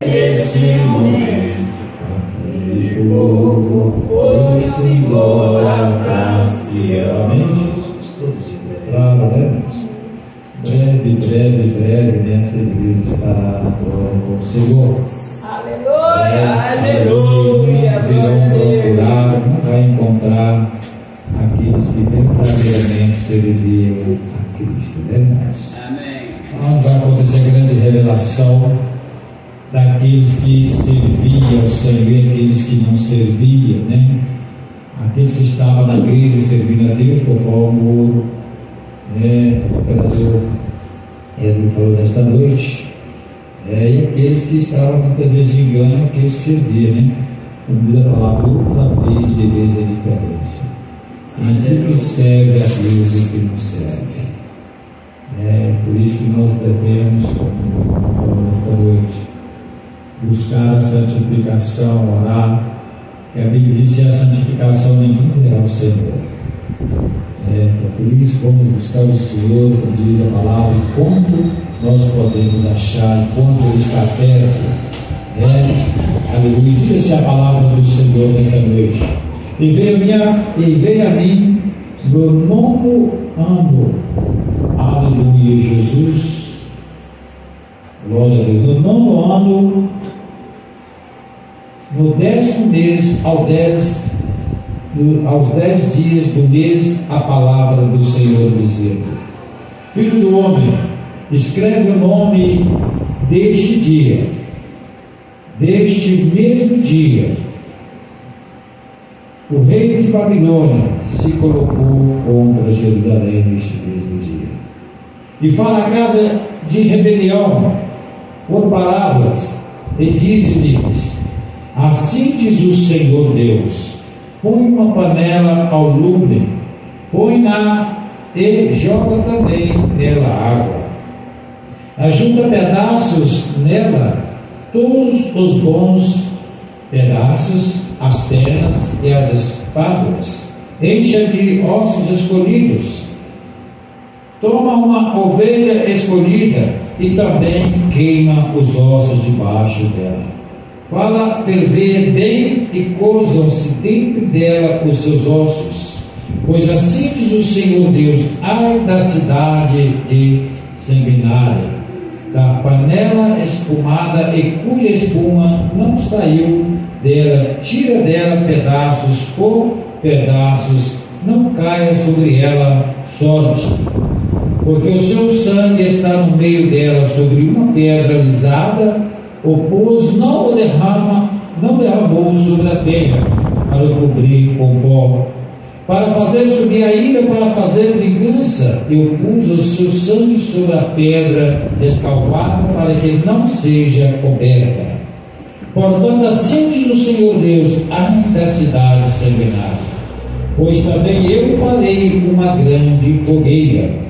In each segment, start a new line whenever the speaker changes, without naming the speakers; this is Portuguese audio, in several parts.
Nesse momento, aquele povo foi-se embora para Sião.
Todos se encontraram, né? Breve, nessa igreja estará agora com o Senhor.
Aleluia!
Virão procurar, vai encontrar aqueles que verdadeiramente serviam a Cristo, né, irmãos?
Amém.
Onde vai acontecer a grande revelação daqueles que serviam ao Senhor e aqueles que não serviam, né? Aqueles que estavam na igreja servindo a Deus, Fofó Moro, o operador Edro falou desta noite, e aqueles que estavam muitas vezes de engano, aqueles que serviam, né? Como diz a palavra, outra vez vereis a diferença entre o que serve a Deus e o que não serve. Por isso que nós devemos, como falou nesta noite, buscar a santificação, orar, que a Bíblia diz que a santificação ninguém verá o Senhor. Por isso vamos buscar o Senhor, como diz a palavra, e quando nós podemos achar, quando Ele está perto, aleluia, diz a palavra do Senhor nesta noite. E veio a mim no 9º ano, aleluia, Jesus, glória a Deus, no 9º ano, no 10º mês, aos 10 dias do mês, a palavra do Senhor dizendo: Filho do homem, escreve o nome deste dia, deste mesmo dia. O rei de Babilônia se colocou contra Jerusalém neste mesmo dia. E fala a casa de rebelião por parábolas, e diz-lhes: Assim diz o Senhor Deus: põe uma panela ao lume, põe-na e joga também nela água. Ajunta pedaços nela, todos os bons pedaços, as pernas e as espáduas, encha de ossos escolhidos. Toma uma ovelha escolhida e também queima os ossos debaixo dela. Fala ferver bem e cozam-se dentro dela os seus ossos. Pois assim diz o Senhor Deus: ai da cidade de sanguinária, da panela espumada e cuja espuma não saiu dela, tira dela pedaços por pedaços, não caia sobre ela sorte. Porque o seu sangue está no meio dela, sobre uma pedra lisada, o pus não derramou sobre a terra, para o cobrir com pó, para fazer subir a ira, para fazer vingança. Eu pus o seu sangue sobre a pedra escalvada, para que não seja coberta. Portanto, assim diz o Senhor Deus: ai da cidade sanguinária, pois também eu farei uma grande fogueira.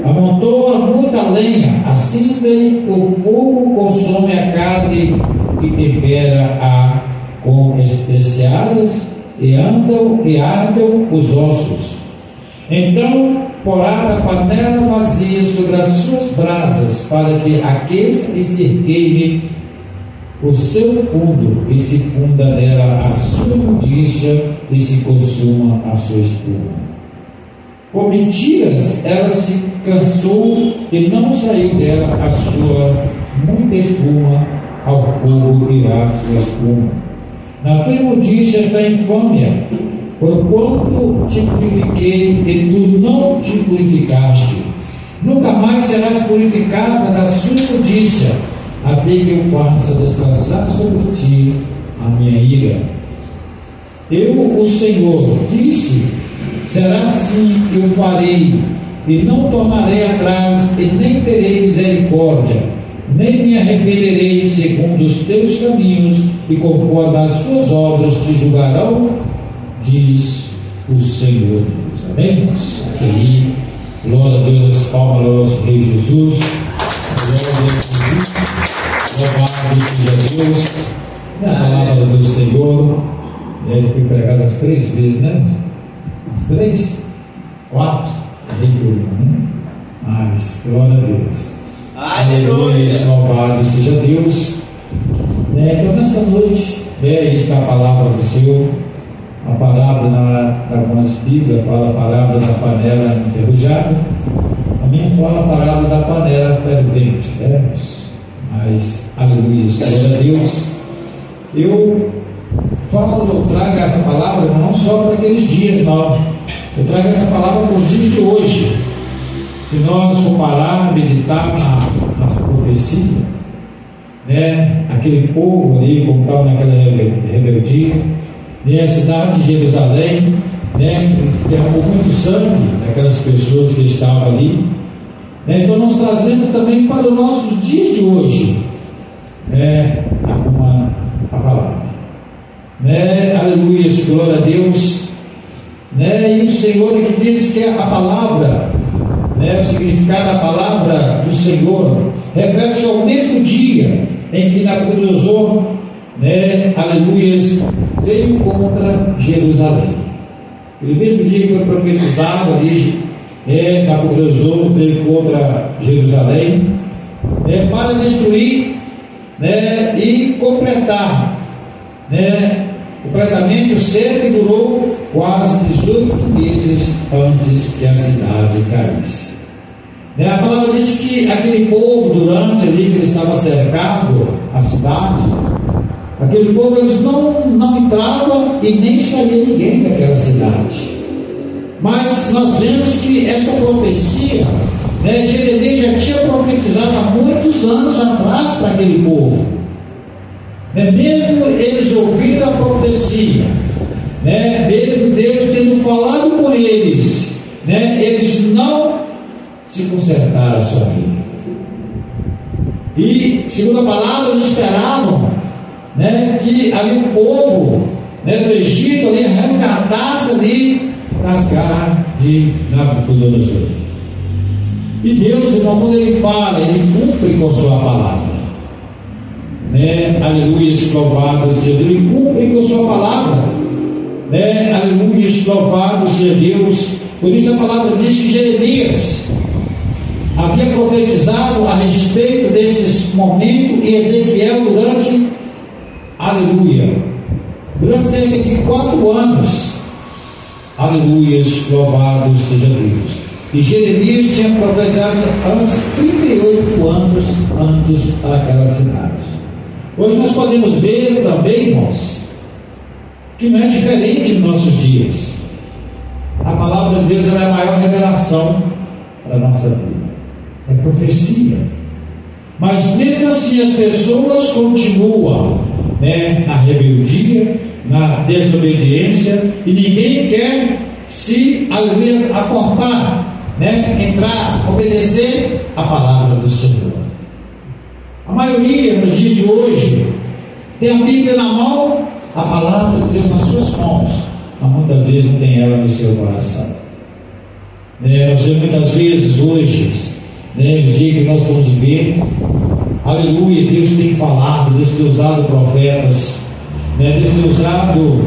Amontoa muita lenha, acende o fogo, consome a carne e tempera-a com especiarias, e ardam os ossos. Então porás a panela vazia sobre as suas brasas, para que aqueça e se queime o seu fundo, e se funda nela a sua imundícia, e se consuma a sua espuma. Por mentiras ela se cansou e não saiu dela a sua muita espuma, ao fogo irá a sua espuma. Na tua imundícia está a infâmia, porquanto te purifiquei e tu não te purificaste. Nunca mais serás purificada da sua imundícia, até que eu faça descansar sobre ti a minha ira. Eu, o Senhor, disse: será assim que eu farei, e não tornarei atrás, e nem terei misericórdia, nem me arrependerei segundo os teus caminhos, e conforme as suas obras te julgarão, diz o Senhor Deus. Amém, irmãos? Aqui, glória a Deus, palmas ao nosso Rei Jesus, glória a Deus, louvado seja Deus. Na palavra do Senhor, ele foi pregado as 3 vezes, né? As 3? 4? Mas, glória a Deus.
Aleluia.
Louvado seja Deus. Então, nesta noite, está a palavra do Senhor. A parábola na algumas Bíblias fala a parábola da panela enferrujada. A minha fala a parábola da panela fervente. Mas, aleluia, glória a Deus. Eu trago essa palavra não só para aqueles dias, não. Eu trago essa palavra para os dias de hoje. Se nós compararmos, meditar na profecia, aquele povo ali, como estava naquela rebeldia, a cidade de Jerusalém, que derramou muito sangue daquelas pessoas que estavam ali. Então nós trazemos também para os nossos dias de hoje a palavra. Aleluia, glória a Deus. E o Senhor que diz que a palavra, o significado da palavra do Senhor refere-se ao mesmo dia em que Nabucodonosor, aleluia, veio contra Jerusalém. Aquele mesmo dia que foi profetizado ali, Nabucodonosor veio contra Jerusalém, para destruir, e completar, completamente o cerco, que durou quase 18 meses antes que a cidade caísse. A palavra diz que aquele povo, durante ali que ele estava cercado a cidade, aquele povo, eles não entrava e nem saía ninguém daquela cidade. Mas nós vemos que essa profecia, Jeremias já tinha profetizado há muitos anos atrás para aquele povo. Mesmo eles ouvindo a profecia, mesmo Deus tendo falado com eles, eles não se consertaram a sua vida. E, segundo a palavra, eles esperavam que ali o povo do Egito ali resgatasse ali das garras de Nabucodonosor. E Deus, irmão, quando Ele fala, Ele cumpre com sua palavra. Aleluia, louvado seja Deus. Ele cumpre com sua palavra. Aleluia, louvado seja Deus. Por isso a palavra diz que Jeremias havia profetizado a respeito desses momentos em Ezequiel durante cerca de 4 anos. Aleluia, louvado seja Deus. E Jeremias tinha profetizado antes, 38 anos antes daquela cidade. Hoje nós podemos ver também, irmãos, que não é diferente nos nossos dias. A palavra de Deus é a maior revelação para a nossa vida. É profecia. Mas mesmo assim as pessoas continuam na rebeldia, na desobediência, e ninguém quer se acorpar, entrar, obedecer a palavra do Senhor. A maioria nos dias de hoje tem a Bíblia na mão, a palavra de Deus nas suas mãos, mas muitas vezes não tem ela no seu coração. Nós vemos muitas vezes hoje, nos dias que nós estamos vivendo, aleluia, Deus tem falado, Deus tem usado profetas, Deus tem usado,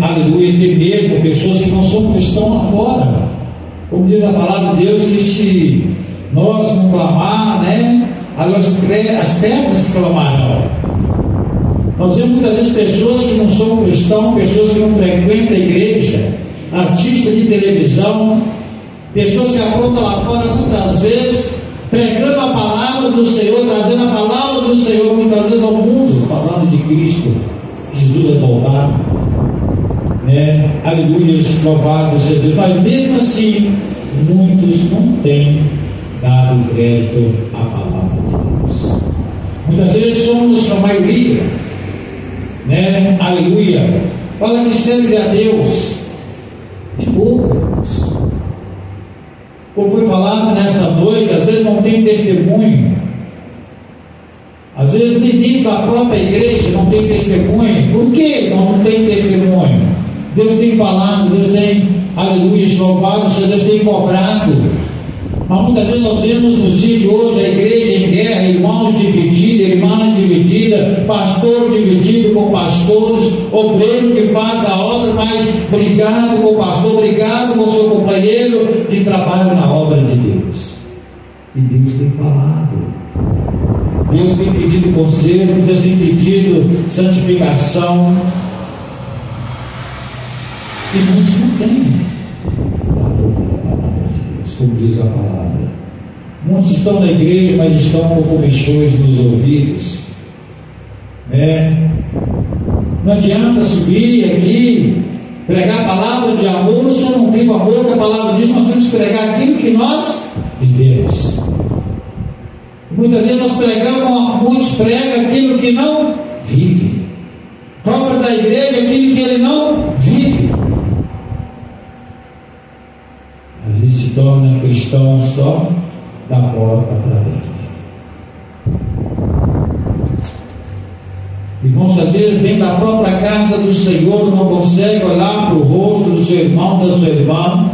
aleluia, tem mesmo pessoas que não são cristãos lá fora. Como diz a palavra de Deus, que se nós não clamar, as pedras clamarão. Nós vemos muitas vezes pessoas que não são cristãos, pessoas que não frequentam a igreja, artistas de televisão, pessoas que aprontam lá fora muitas vezes, pregando a palavra do Senhor, trazendo a palavra do Senhor muitas vezes ao mundo, falando de Cristo. Jesus é voltar, aleluia, louvado seja Deus. Mas mesmo assim, muitos não têm dado crédito à palavra de Deus. Muitas vezes somos a maioria, aleluia, fala que serve a Deus de poucos. Como foi falado nesta noite, às vezes não tem testemunho, às vezes nem dentro da própria igreja não tem testemunho. Por que não tem testemunho? Deus tem falado, Deus tem, aleluia, louvado, Deus tem cobrado. Mas muitas vezes nós vemos nos dias de hoje a igreja em guerra, irmãos divididos, irmãs divididas, pastor dividido com pastores, obreiro que faz a obra, mas brigado com o pastor, brigado com o seu companheiro de trabalho na obra de Deus. E Deus tem falado. Deus tem pedido conselho, Deus tem pedido santificação, e muitos não têm a palavra de Deus, como diz a palavra. Muitos estão na igreja, mas estão com comichões nos ouvidos. Não adianta subir aqui, pregar a palavra de amor, se eu não vivo amor, que a palavra diz, nós temos que pregar aquilo que nós vivemos. Muitas vezes nós pregamos, muitos pregam aquilo que não vive. Cobra da igreja aquilo que ele não vive. A gente se torna cristão só da porta para dentro. Irmãos, às vezes dentro da própria casa do Senhor não consegue olhar para o rosto do seu irmão, da sua irmã.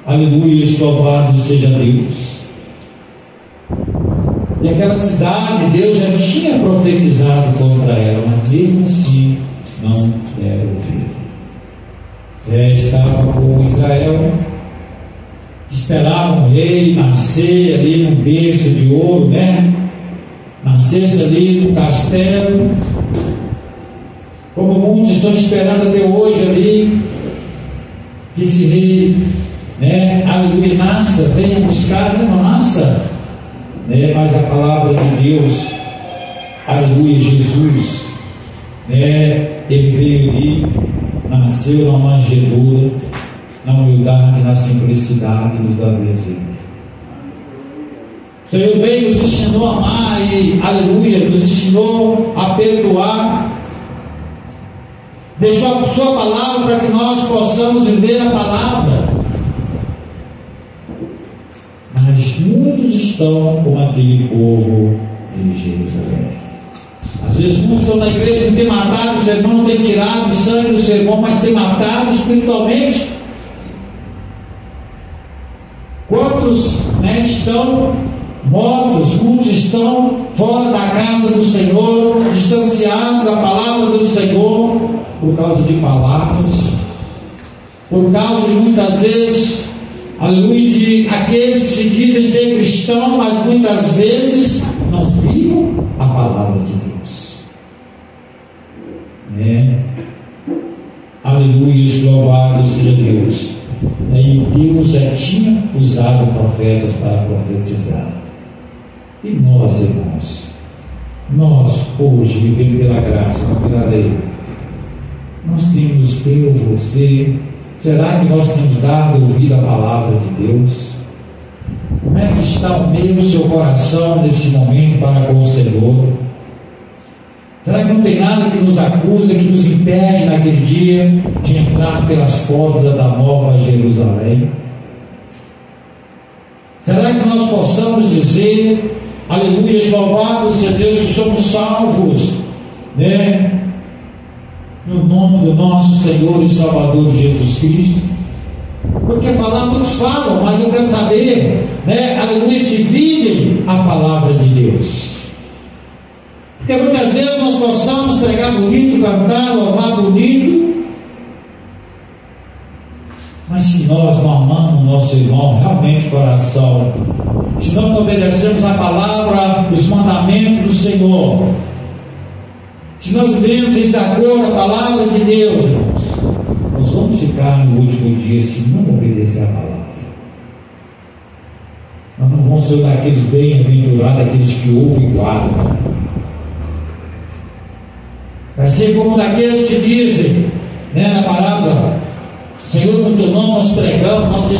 Aleluia, louvado seja Deus. E aquela cidade, Deus já tinha profetizado contra ela, mas mesmo assim não era ouvido. Estava com Israel, esperava um rei nascer ali num berço de ouro, nascesse ali no castelo, como muitos estão esperando até hoje ali, que esse rei, aleluia, nasça, venha buscar, não nasça, mas a palavra de Deus, aleluia, Jesus, ele veio ali, nasceu na manjedoura, na humildade, na simplicidade, nos dando exemplo. O Senhor veio, nos ensinou a amar e, aleluia, nos ensinou a perdoar, deixou a sua palavra para que nós possamos viver a palavra. Mas muitos estão como aquele povo de Jerusalém. Às vezes muitos estão na igreja, não tem matado o seu irmão, não tem tirado o sangue do seu irmão, mas tem matado espiritualmente. Quantos estão mortos, muitos estão fora da casa do Senhor, distanciados da palavra do Senhor, por causa de palavras, por causa de muitas vezes, aleluia, de aqueles que se dizem ser cristãos, mas muitas vezes não vivem a palavra de Deus. Aleluia, louvado seja Deus. E Deus já tinha usado profetas para profetizar. E nós, irmãos, nós hoje, vivendo pela graça, não pela lei, nós temos, eu, você, será que nós temos dado ouvir a palavra de Deus? Como é que está o meu, seu coração nesse momento para com o Senhor? Será que não tem nada que nos acusa, que nos impede naquele dia de entrar pelas portas da Nova Jerusalém? Será que nós possamos dizer, aleluia, louvado seja Deus, que somos salvos, no nome do nosso Senhor e Salvador Jesus Cristo? Porque falar, muitos falam, mas eu quero saber, aleluia, se vivem a palavra de Deus. Porque muitas vezes nós possamos pregar bonito, cantar, louvar bonito, mas se nós não amamos o nosso irmão realmente de coração, se nós não obedecemos a palavra, os mandamentos do Senhor, se nós vivemos em desacordo com a palavra de Deus, irmãos, nós vamos ficar no último dia se não obedecer a palavra. Nós não vamos ser daqueles bem-aventurados, aqueles que ouvem e guardam. Vai ser como daqueles que dizem, na palavra, Senhor, no teu nome nós pregamos, nós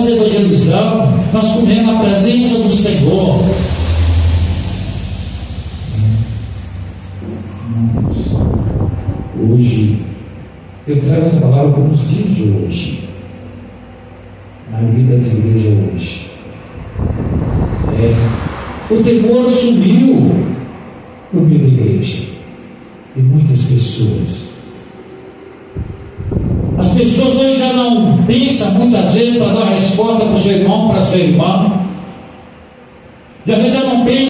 evangelizamos, nós comemos a presença do Senhor. Hoje, eu trago essa palavra para os dias de hoje, na maioria das igrejas hoje. O temor sumiu no meio da igreja. E muitas pessoas. As pessoas hoje já não pensam muitas vezes para dar resposta para o seu irmão, para a sua irmã. Já não pensam